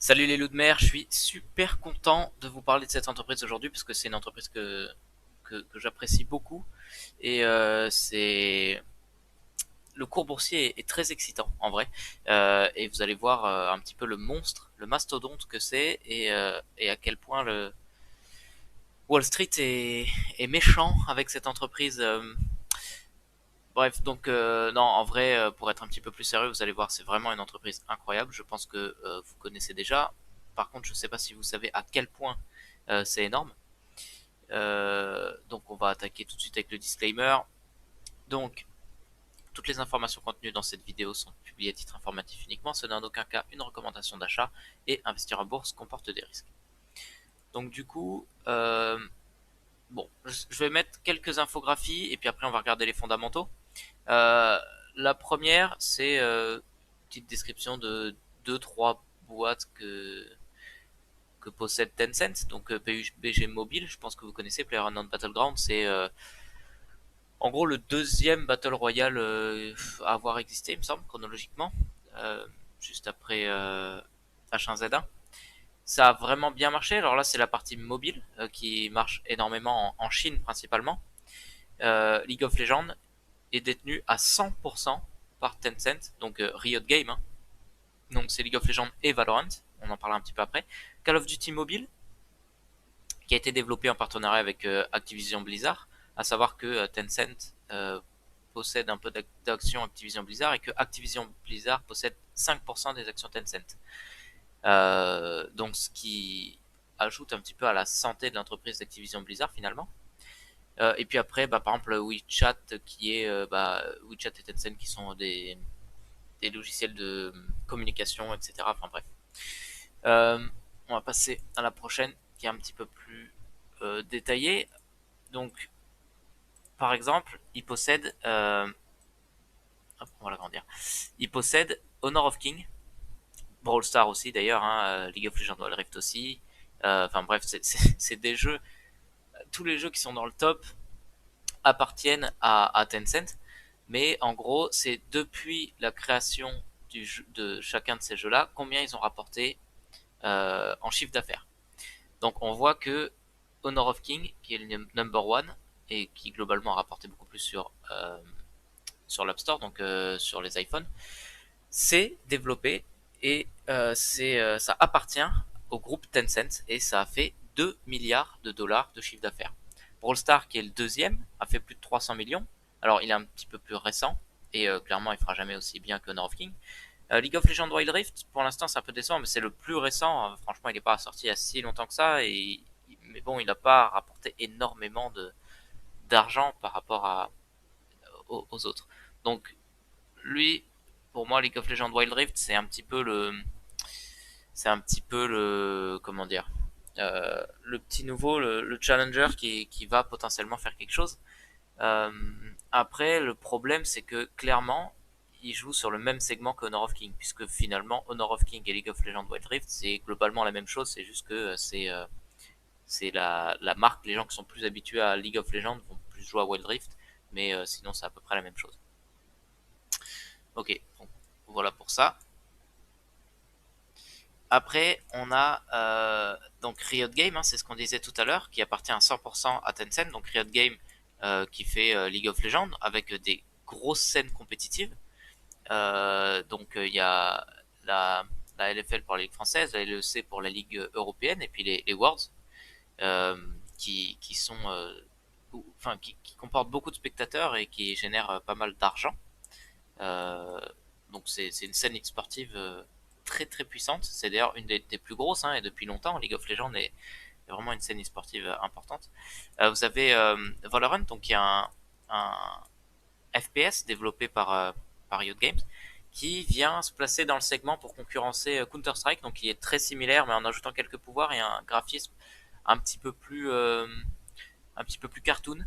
Salut les loups de mer, je suis super content de vous parler de cette entreprise aujourd'hui parce que c'est une entreprise que j'apprécie beaucoup et c'est le cours boursier est très excitant en vrai. Et vous allez voir un petit peu le monstre, le mastodonte que c'est et à quel point le Wall Street est méchant avec cette entreprise. Bref, donc non, en vrai, pour être un petit peu plus sérieux, vous allez voir, c'est vraiment une entreprise incroyable. Je pense que vous connaissez déjà. Par contre, je ne sais pas si vous savez à quel point c'est énorme. Donc on va attaquer tout de suite avec le disclaimer. Donc, toutes les informations contenues dans cette vidéo sont publiées à titre informatif uniquement. Ce n'est en aucun cas une recommandation d'achat et investir en bourse comporte des risques. Donc du coup, bon, je vais mettre quelques infographies et puis après on va regarder les fondamentaux. Euh, la première, c'est une petite description de deux trois boîtes que possède Tencent, donc PUBG Mobile, je pense que vous connaissez, PlayerUnknown's Battleground, c'est en gros le deuxième Battle Royale à avoir existé, il me semble, chronologiquement, euh, juste après H1Z1. Ça a vraiment bien marché, alors là c'est la partie mobile qui marche énormément en Chine principalement. League of Legends est détenu à 100% par Tencent, donc Riot Games, hein. Donc c'est League of Legends et Valorant, on en parlera un petit peu après. Call of Duty Mobile, qui a été développé en partenariat avec Activision Blizzard, à savoir que Tencent possède un peu d'actions Activision Blizzard et que Activision Blizzard possède 5% des actions Tencent. Donc ce qui ajoute un petit peu à la santé de l'entreprise d'Activision Blizzard finalement. Et puis après, bah, par exemple WeChat qui est WeChat et Tencent qui sont des logiciels de communication, etc. Enfin bref. Euh, on va passer à la prochaine qui est un petit peu plus détaillée. Donc, par exemple, il possède, on va l'agrandir, il possède Honor of King, Brawl Stars aussi d'ailleurs, hein, League of Legends Wild Rift aussi. Enfin bref, c'est des jeux, tous les jeux qui sont dans le top appartiennent à Tencent, mais en gros, c'est depuis la création de chacun de ces jeux-là, combien ils ont rapporté en chiffre d'affaires. Donc on voit que Honor of King, qui est le number one, et qui globalement a rapporté beaucoup plus sur l'App Store, donc sur les iPhones, c'est développé et ça appartient au groupe Tencent et ça a fait 2 milliards de dollars de chiffre d'affaires. Brawl Stars, qui est le deuxième, a fait plus de 300 millions. Alors il est un petit peu plus récent et clairement il fera jamais aussi bien que Honor of King. League of Legends Wild Rift, pour l'instant c'est un peu décevant, mais c'est le plus récent. Franchement, il n'est pas sorti il y a si longtemps que ça, mais bon, il n'a pas rapporté énormément d'argent par rapport aux autres. Donc lui, pour moi, League of Legends Wild Rift, c'est un petit peu le, comment dire, le petit nouveau, le challenger qui va potentiellement faire quelque chose. Euh, Après, le problème, c'est que clairement, il joue sur le même segment que Honor of King, puisque finalement, Honor of King et League of Legends Wild Rift, c'est globalement la même chose, c'est juste que c'est la marque, les gens qui sont plus habitués à League of Legends vont plus jouer à Wild Rift, mais sinon, c'est à peu près la même chose. Ok, donc voilà pour ça. Après, on a donc Riot Games, hein, c'est ce qu'on disait tout à l'heure, qui appartient à 100% à Tencent. Donc Riot Games qui fait League of Legends avec des grosses scènes compétitives. Donc il y a la, la LFL pour la Ligue française, la LEC pour la Ligue européenne, et puis les Worlds euh, qui sont, enfin qui comportent beaucoup de spectateurs et qui génèrent pas mal d'argent. Euh, donc c'est une scène sportive très très puissante. C'est d'ailleurs une des plus grosses, hein, et depuis longtemps. League of Legends est vraiment une scène sportive importante. Vous avez Valorant, donc qui est un FPS développé par Riot Games, qui vient se placer dans le segment pour concurrencer Counter-Strike, donc qui est très similaire, mais en ajoutant quelques pouvoirs et un graphisme un petit peu plus, euh, un petit peu plus cartoon.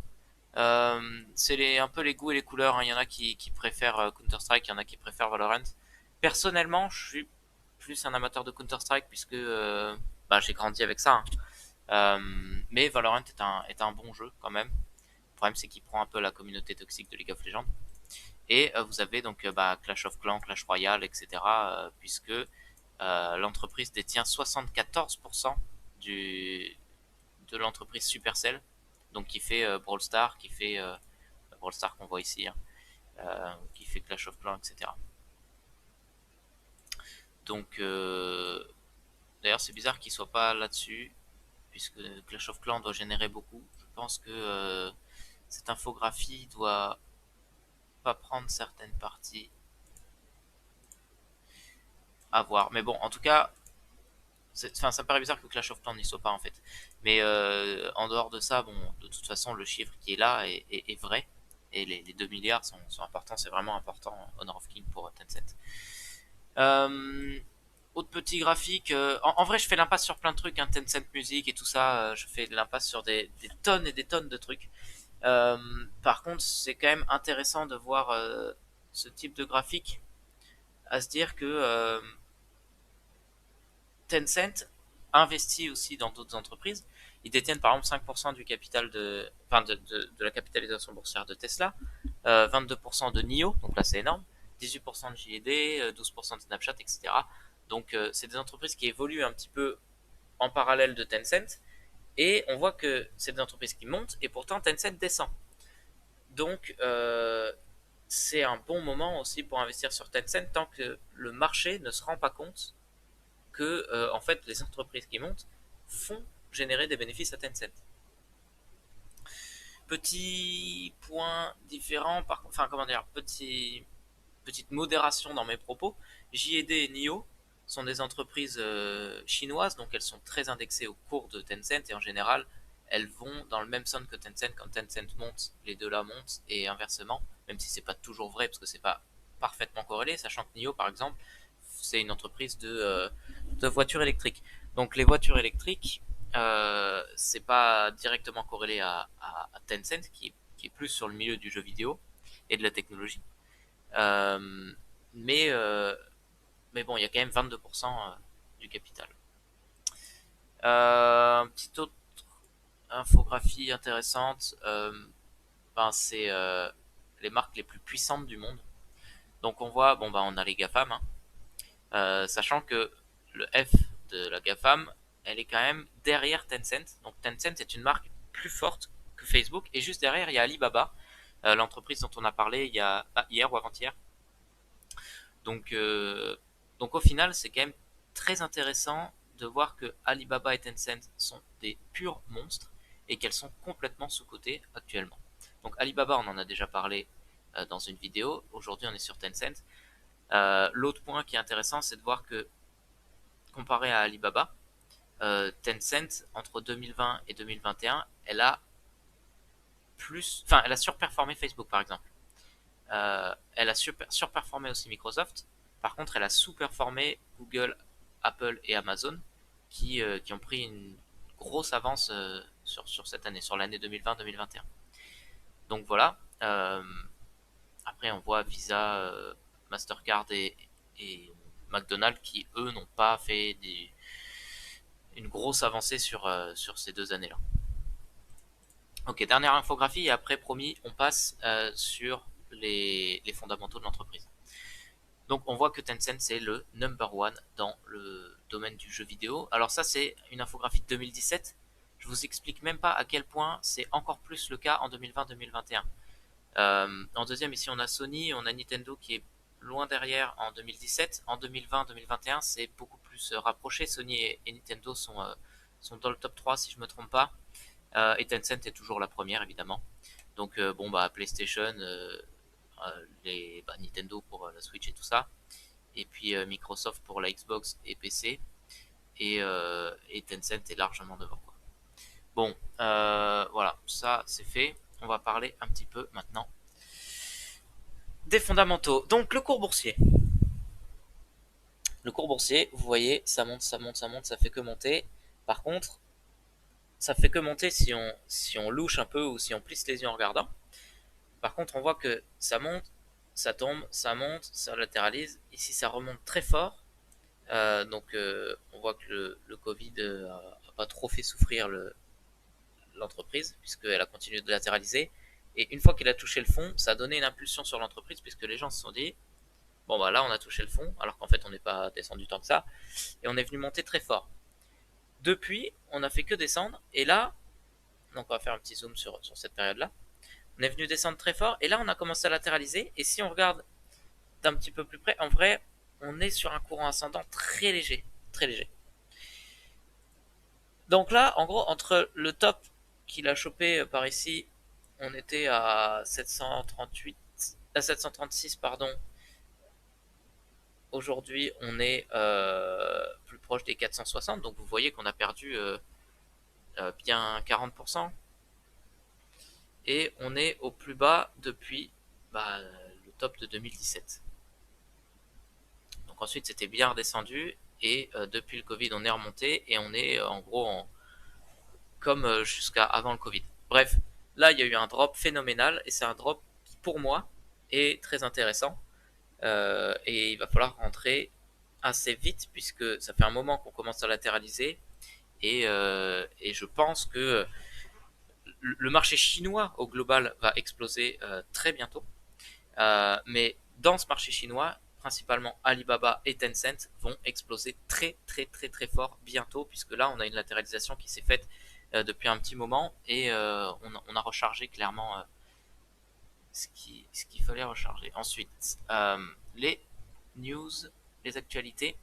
C'est un peu les goûts et les couleurs, hein. Il y en a qui préfèrent Counter-Strike, il y en a qui préfèrent Valorant. Personnellement, je suis plus un amateur de Counter-Strike puisque bah, j'ai grandi avec ça, hein. Mais Valorant est un bon jeu quand même. Le problème, c'est qu'il prend un peu la communauté toxique de League of Legends. Et vous avez donc bah, Clash of Clans, Clash Royale, etc. Puisque l'entreprise détient 74% de l'entreprise Supercell, donc qui fait Brawl Stars, qui fait Brawl Stars qu'on voit ici, hein, qui fait Clash of Clans, etc. Donc, d'ailleurs, c'est bizarre qu'il soit pas là-dessus, puisque Clash of Clans doit générer beaucoup. Je pense que cette infographie doit pas prendre certaines parties à voir. Mais bon, en tout cas, enfin, ça me paraît bizarre que Clash of Clans n'y soit pas en fait. Mais en dehors de ça, bon, de toute façon, le chiffre qui est là est vrai. Et les 2 milliards sont importants, c'est vraiment important, Honor of King pour Tencent. Euh, Autre petit graphique, en vrai, je fais l'impasse sur plein de trucs, hein, Tencent Music et tout ça, je fais l'impasse sur des tonnes et des tonnes de trucs. Par contre, c'est quand même intéressant de voir ce type de graphique, à se dire que Tencent investit aussi dans d'autres entreprises. Ils détiennent par exemple 5% du capital enfin de la capitalisation boursière de Tesla, 22% de NIO, donc là c'est énorme, 18% de JD, 12% de Snapchat, etc. Donc c'est des entreprises qui évoluent un petit peu en parallèle de Tencent, et on voit que c'est des entreprises qui montent, et pourtant Tencent descend. Donc c'est un bon moment aussi pour investir sur Tencent tant que le marché ne se rend pas compte que en fait les entreprises qui montent font générer des bénéfices à Tencent. Petit point différent, enfin comment dire, petite modération dans mes propos. JD et NIO sont des entreprises chinoises, donc elles sont très indexées au cours de Tencent et en général elles vont dans le même sens que Tencent. Quand Tencent monte, les deux là montent et inversement, même si c'est pas toujours vrai parce que c'est pas parfaitement corrélé, sachant que NIO par exemple c'est une entreprise de voitures électriques. Donc les voitures électriques, c'est pas directement corrélé à Tencent qui est plus sur le milieu du jeu vidéo et de la technologie. Euh, mais, euh, mais bon, il y a quand même 22% du capital. Une petite autre infographie intéressante, ben c'est les marques les plus puissantes du monde. Donc on voit, bon ben on a les GAFAM, hein, sachant que le F de la GAFAM, elle est quand même derrière Tencent. Donc Tencent est une marque plus forte que Facebook. Et juste derrière, il y a Alibaba, l'entreprise dont on a parlé il y a hier ou avant-hier. Donc, donc au final, c'est quand même très intéressant de voir que Alibaba et Tencent sont des purs monstres et qu'elles sont complètement sous-cotées actuellement. Donc Alibaba, on en a déjà parlé dans une vidéo. Aujourd'hui, on est sur Tencent. L'autre point qui est intéressant, c'est de voir que comparé à Alibaba, Tencent, entre 2020 et 2021, elle a surperformé Facebook par exemple. Elle a surperformé aussi Microsoft. Par contre, elle a sous-performé Google, Apple et Amazon qui ont pris une grosse avance sur cette année, sur l'année 2020-2021. Donc voilà. Après, on voit Visa, Mastercard et McDonald's qui, eux, n'ont pas fait une grosse avancée sur ces 2 années-là. Ok, dernière infographie et après, promis, on passe sur les fondamentaux de l'entreprise. Donc on voit que Tencent c'est le number one dans le domaine du jeu vidéo. Alors ça c'est une infographie de 2017. Je vous explique même pas à quel point c'est encore plus le cas en 2020-2021. En deuxième ici on a Sony, on a Nintendo qui est loin derrière en 2017. En 2020-2021 c'est beaucoup plus rapproché. Sony et Nintendo sont dans le top 3 si je me trompe pas. Et Tencent est toujours la première évidemment. Donc bon bah PlayStation, Nintendo pour la Switch et tout ça, et puis Microsoft pour la Xbox et PC, et Tencent est largement devant quoi. Bon, voilà, ça c'est fait. On va parler un petit peu maintenant des fondamentaux. Donc le cours boursier. Le cours boursier, vous voyez, ça monte, ça monte, ça monte, ça fait que monter. Par contre, ça fait que monter si on louche un peu ou si on plisse les yeux en regardant. Par contre, on voit que ça monte, ça tombe, ça monte, ça latéralise. Ici, ça remonte très fort. Donc, on voit que le Covid a pas trop fait souffrir l'entreprise, puisqu'elle a continué de latéraliser. Et une fois qu'elle a touché le fond, ça a donné une impulsion sur l'entreprise, puisque les gens se sont dit, Bon bah là on a touché le fond, alors qu'en fait on n'est pas descendu tant que ça, et on est venu monter très fort. Depuis, on a fait que descendre, et là, donc on va faire un petit zoom sur cette période-là, on est venu descendre très fort, et là on a commencé à latéraliser, et si on regarde d'un petit peu plus près, en vrai, on est sur un courant ascendant très léger, très léger. Donc là, en gros, entre le top qu'il a chopé par ici, on était à 738, à 736, pardon. Aujourd'hui, on est plus proche des 460, donc vous voyez qu'on a perdu bien 40%. Et on est au plus bas depuis le top de 2017. Donc ensuite, c'était bien redescendu, et depuis le Covid, on est remonté, et on est en gros comme jusqu'à avant le Covid. Bref, là, il y a eu un drop phénoménal, et c'est un drop qui, pour moi, est très intéressant. Et il va falloir rentrer assez vite, puisque ça fait un moment qu'on commence à latéraliser, et je pense que le marché chinois au global va exploser très bientôt. Mais dans ce marché chinois, principalement Alibaba et Tencent vont exploser très très très très fort bientôt, puisque là on a une latéralisation qui s'est faite depuis un petit moment, et on a rechargé clairement ce qu'il fallait recharger. Ensuite, les news, les actualités.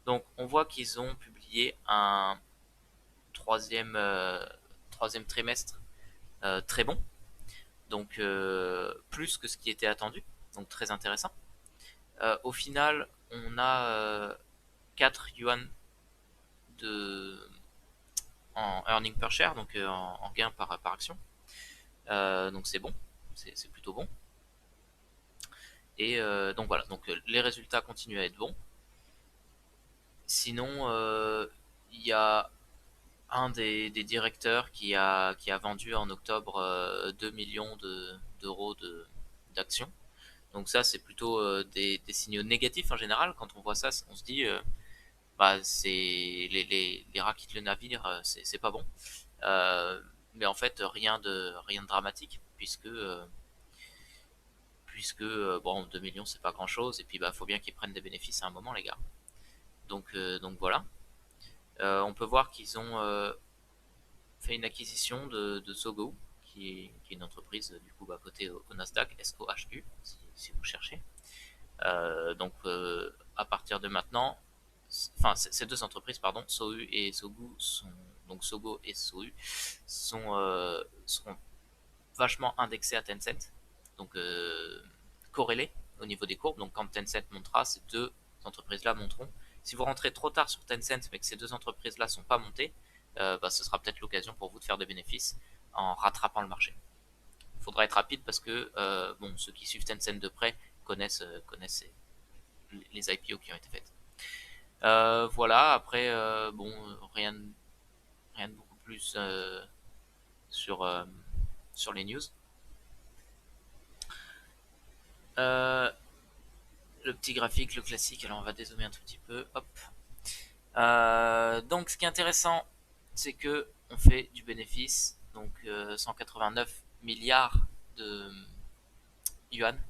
Donc on voit qu'ils ont publié un troisième, troisième trimestre très bon, donc plus que ce qui était attendu, donc très intéressant. Au final, on a 4 yuan de, en earning per share, donc en gain par action. Donc c'est bon, c'est plutôt bon. Et donc voilà, donc les résultats continuent à être bons. Sinon, il y a un des directeurs qui a vendu en octobre 2 millions d'euros d'actions. Donc ça, c'est plutôt des signaux négatifs en général. Quand on voit ça, on se dit, c'est les rats quittent le navire, c'est pas bon. Euh, mais en fait, rien de dramatique, puisque bon, 2 millions, c'est pas grand-chose, et puis faut bien qu'ils prennent des bénéfices à un moment, les gars. Donc voilà. On peut voir qu'ils ont fait une acquisition de Sogo, qui est une entreprise du coup cotée au Nasdaq, SOHU, si vous cherchez. Donc à partir de maintenant, enfin ces deux entreprises, pardon, Sohu et Sogu sont, donc Sogo et Sohu seront vachement indexés à Tencent, donc corrélés au niveau des courbes. Donc quand Tencent montera, ces deux entreprises-là monteront. Si vous rentrez trop tard sur Tencent mais que ces deux entreprises-là sont pas montées, ce sera peut-être l'occasion pour vous de faire des bénéfices en rattrapant le marché. Il faudra être rapide, parce que bon, ceux qui suivent Tencent de près connaissent les IPO qui ont été faites. Voilà, après, bon, rien de beaucoup plus sur, sur les news. Euh, le petit graphique, le classique, alors on va dézoomer un tout petit peu. Hop. Donc ce qui est intéressant, c'est que on fait du bénéfice, donc 189 milliards de yuan,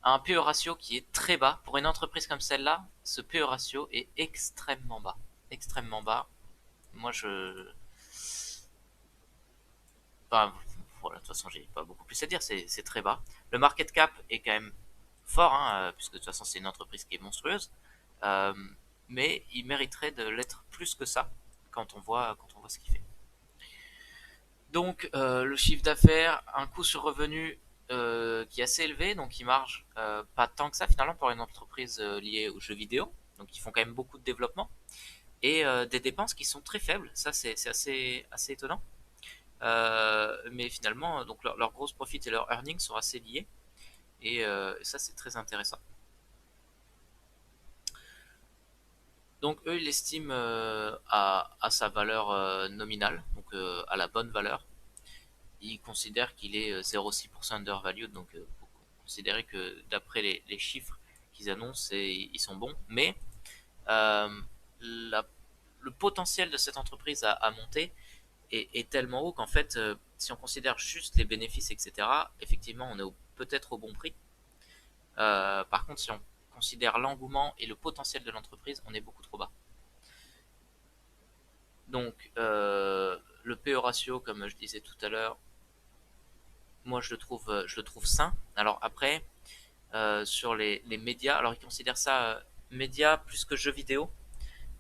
un PE ratio qui est très bas. Pour une entreprise comme celle-là, ce PE ratio est extrêmement bas. Extrêmement bas. Moi, enfin, voilà, de toute façon, j'ai pas beaucoup plus à dire, c'est très bas. Le market cap est quand même fort, hein, puisque de toute façon, c'est une entreprise qui est monstrueuse. Euh, mais il mériterait de l'être plus que ça quand on voit ce qu'il fait. Donc, le chiffre d'affaires, un coût sur revenu qui est assez élevé, donc il marche pas tant que ça finalement pour une entreprise liée aux jeux vidéo, donc ils font quand même beaucoup de développement, et des dépenses qui sont très faibles. Ça, c'est assez étonnant. Mais finalement, donc leur gross profit et leur earnings sont assez liés, et ça, c'est très intéressant. Donc eux, ils l'estiment à sa valeur nominale, donc à la bonne valeur. Ils considèrent qu'il est 0,6% undervalued, donc faut considérer que d'après les chiffres qu'ils annoncent, ils sont bons, mais euh, la- le potentiel de cette entreprise à monter est tellement haut qu'en fait, si on considère juste les bénéfices, etc., effectivement, on est peut-être au bon prix. Par contre, si on considère l'engouement et le potentiel de l'entreprise, on est beaucoup trop bas. Donc, le PE ratio, comme je disais tout à l'heure, moi je le trouve sain. Alors après, sur les médias, alors ils considèrent ça médias plus que jeux vidéo.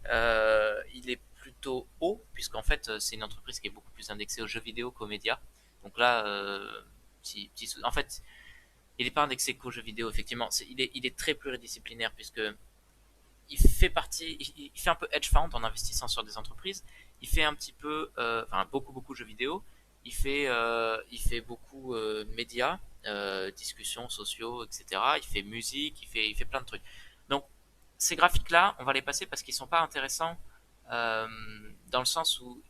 Il est plutôt haut, puisqu'en fait, c'est une entreprise qui est beaucoup plus indexée aux jeux vidéo qu'aux médias. Donc là, en fait, il n'est pas indexé qu'aux jeux vidéo, effectivement. Il est très pluridisciplinaire, puisque il fait partie, il fait un peu hedge fund en investissant sur des entreprises. Il fait un petit peu, enfin beaucoup de jeux vidéo. Il fait beaucoup de médias, discussions sociaux, etc. Il fait musique, il fait plein de trucs. Donc ces graphiques-là, on va les passer parce qu'ils sont pas intéressants euh, dans le sens où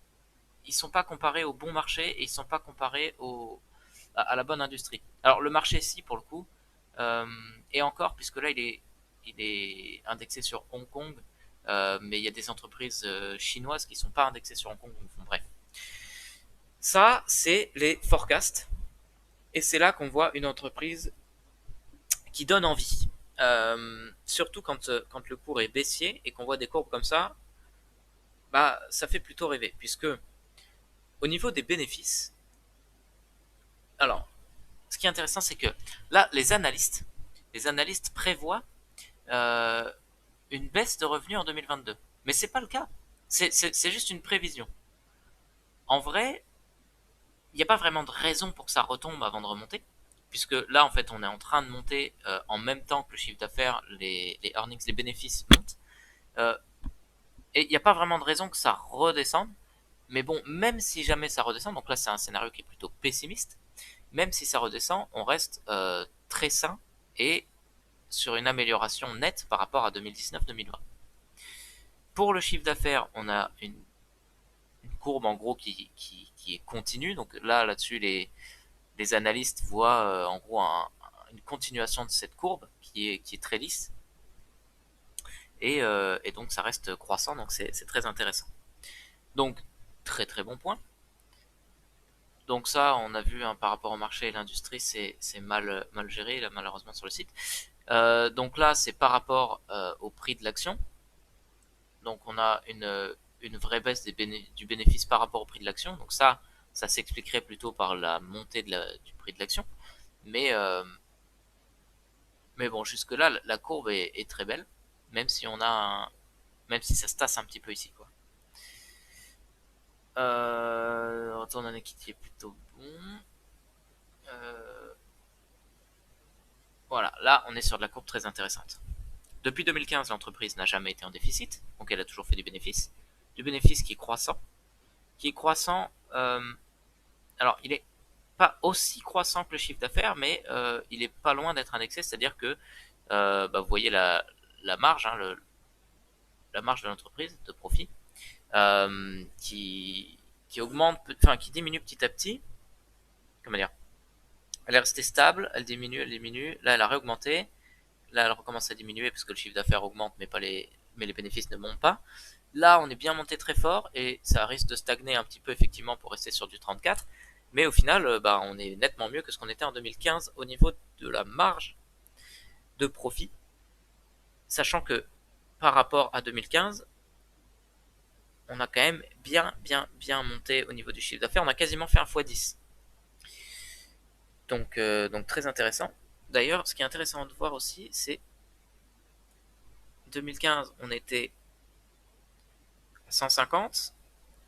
ils sont pas comparés au bon marché et ils sont pas comparés à la bonne industrie. Alors le marché, si pour le coup, euh, et encore puisque là il est indexé sur Hong Kong, mais il y a des entreprises chinoises qui sont pas indexées sur Hong Kong. Donc, bref, ça c'est les forecasts et c'est là qu'on voit une entreprise qui donne envie. Surtout quand le cours est baissier et qu'on voit des courbes comme ça, bah ça fait plutôt rêver puisque au niveau des bénéfices, alors ce qui est intéressant c'est que là les analystes prévoient euh, une baisse de revenus en 2022. Mais c'est pas le cas. C'est juste une prévision. En vrai, il n'y a pas vraiment de raison pour que ça retombe avant de remonter. Puisque là, en fait, on est en train de monter en même temps que le chiffre d'affaires, les earnings, les bénéfices montent. Euh, et il n'y a pas vraiment de raison que ça redescende. Mais bon, même si jamais ça redescend, donc là c'est un scénario qui est plutôt pessimiste, même si ça redescend, on reste très sain et sur une amélioration nette par rapport à 2019-2020. Pour le chiffre d'affaires, on a une courbe en gros qui est continue. Donc là-dessus, les analystes voient en gros une continuation de cette courbe qui est très lisse. Et donc ça reste croissant, donc c'est très intéressant. Donc très très bon point. Donc ça, on a vu hein, par rapport au marché et l'industrie, c'est mal géré là, malheureusement sur le site. Donc là, c'est par rapport au prix de l'action. Donc on a une vraie baisse du bénéfice par rapport au prix de l'action. Donc ça s'expliquerait plutôt par la montée du prix de l'action. Mais, euh, mais bon, jusque-là, la courbe est très belle, même si même si ça se tasse un petit peu ici, quoi. Retour d'un équité est plutôt bon. Euh, voilà, là, on est sur de la courbe très intéressante. Depuis 2015, l'entreprise n'a jamais été en déficit, donc elle a toujours fait du bénéfice qui est croissant. Alors, il est pas aussi croissant que le chiffre d'affaires, mais il est pas loin d'être indexé, c'est-à-dire que bah, vous voyez la marge, hein, la marge de l'entreprise de profit, euh, qui, qui augmente, enfin qui diminue petit à petit. Comment dire? Elle est restée stable, elle diminue. Là, elle a réaugmenté. Là, elle recommence à diminuer parce que le chiffre d'affaires augmente, mais les bénéfices ne montent pas. Là, on est bien monté très fort et ça risque de stagner un petit peu effectivement pour rester sur du 34. Mais au final, bah, on est nettement mieux que ce qu'on était en 2015 au niveau de la marge de profit, sachant que par rapport à 2015, on a quand même bien monté au niveau du chiffre d'affaires. On a quasiment fait un x10. Donc très intéressant. D'ailleurs, ce qui est intéressant de voir aussi, c'est 2015, on était à 150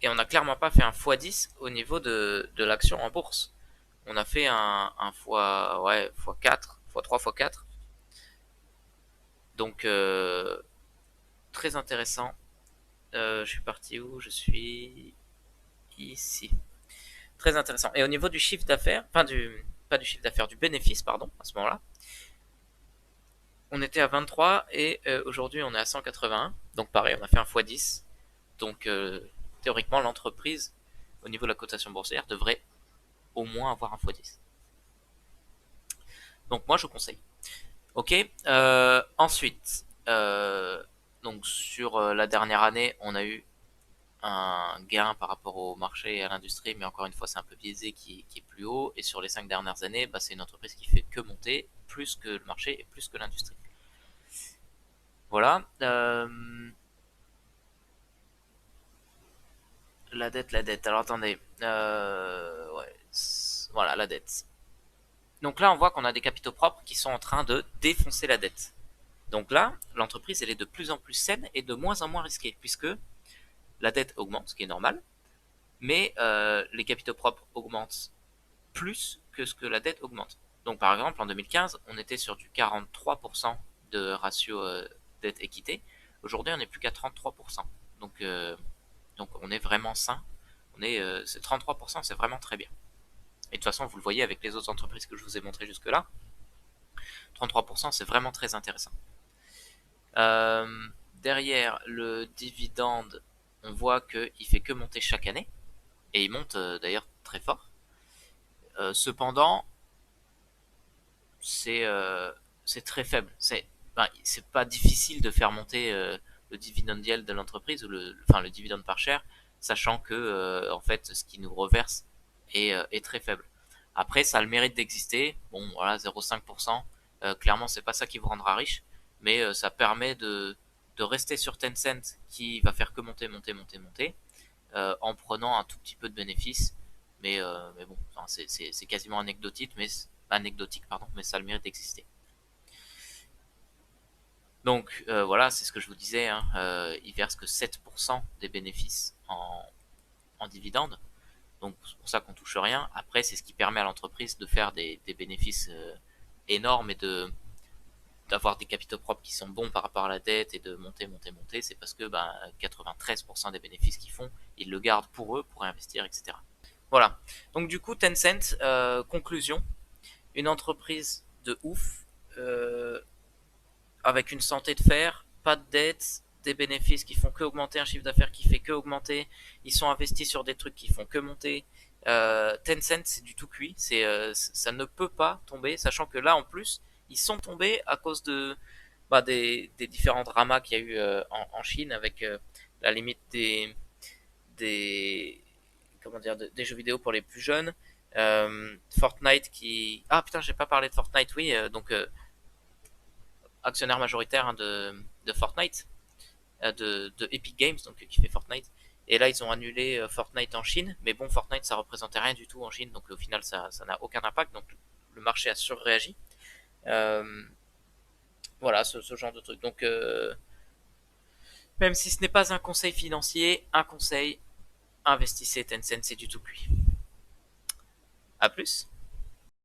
et on n'a clairement pas fait un x10 au niveau de l'action en bourse. On a fait un x4, x3, x4. Donc très intéressant. Je suis parti où? Je suis ici. Très intéressant. Et au niveau du chiffre d'affaires, enfin pas du chiffre d'affaires, du bénéfice, pardon, à ce moment-là, on était à 23 et aujourd'hui on est à 181. Donc pareil, on a fait un x10. Donc théoriquement, l'entreprise, au niveau de la cotation boursière, devrait au moins avoir un x10. Donc moi je conseille. Ok. Ensuite, donc sur la dernière année, on a eu un gain par rapport au marché et à l'industrie, mais encore une fois c'est un peu biaisé qui est plus haut, et sur les 5 dernières années, bah, c'est une entreprise qui fait que monter, plus que le marché et plus que l'industrie. Voilà. La dette. Alors attendez. Ouais. Voilà, la dette. Donc là, on voit qu'on a des capitaux propres qui sont en train de défoncer la dette. Donc là, l'entreprise, elle est de plus en plus saine et de moins en moins risquée, puisque la dette augmente, ce qui est normal, mais les capitaux propres augmentent plus que ce que la dette augmente. Donc par exemple, en 2015, on était sur du 43% de ratio dette-équité. Aujourd'hui, on n'est plus qu'à 33%. Donc, donc on est vraiment sain. C'est 33%, c'est vraiment très bien. Et de toute façon, vous le voyez avec les autres entreprises que je vous ai montrées jusque-là, 33%, c'est vraiment très intéressant. Derrière le dividende, on voit qu'il fait que monter chaque année, et il monte d'ailleurs très fort. Cependant, c'est très faible. C'est pas difficile de faire monter le dividende yield de l'entreprise, ou le dividende par share, sachant que en fait ce qui nous reverse est très faible. Après, ça a le mérite d'exister. Bon, voilà, 0,5%. Clairement, c'est pas ça qui vous rendra riche, mais ça permet de rester sur Tencent, qui va faire que monter, monter, monter, monter, en prenant un tout petit peu de bénéfices. Mais bon, enfin, c'est quasiment anecdotique, pardon, mais ça a le mérite d'exister. Donc voilà, c'est ce que je vous disais, hein, ils versent que 7% des bénéfices en dividendes. Donc c'est pour ça qu'on touche rien. Après, c'est ce qui permet à l'entreprise de faire des bénéfices énormes, et d'avoir des capitaux propres qui sont bons par rapport à la dette, et de monter, monter, monter. C'est parce que 93% des bénéfices qu'ils font, ils le gardent pour eux, pour investir, etc. Voilà. Donc du coup, Tencent, conclusion, une entreprise de ouf, euh, avec une santé de fer, pas de dette, des bénéfices qui font que augmenter, un chiffre d'affaires qui fait que augmenter. Ils sont investis sur des trucs qui font que monter. Tencent, c'est du tout cuit. Ça ne peut pas tomber, sachant que là, en plus, ils sont tombés à cause des différents dramas qu'il y a eu en Chine, avec la limite des comment dire, des jeux vidéo pour les plus jeunes. Fortnite qui... Ah putain, j'ai pas parlé de Fortnite, oui. Donc, actionnaire majoritaire, hein, de Fortnite, de Epic Games, donc qui fait Fortnite. Et là, ils ont annulé Fortnite en Chine. Mais bon, Fortnite, ça représentait rien du tout en Chine. Donc au final, ça n'a aucun impact. Donc le marché a surréagi. Euh, voilà, ce genre de truc. Donc, même si ce n'est pas un conseil financier, un conseil, investissez Tencent, c'est du tout cuit. A plus.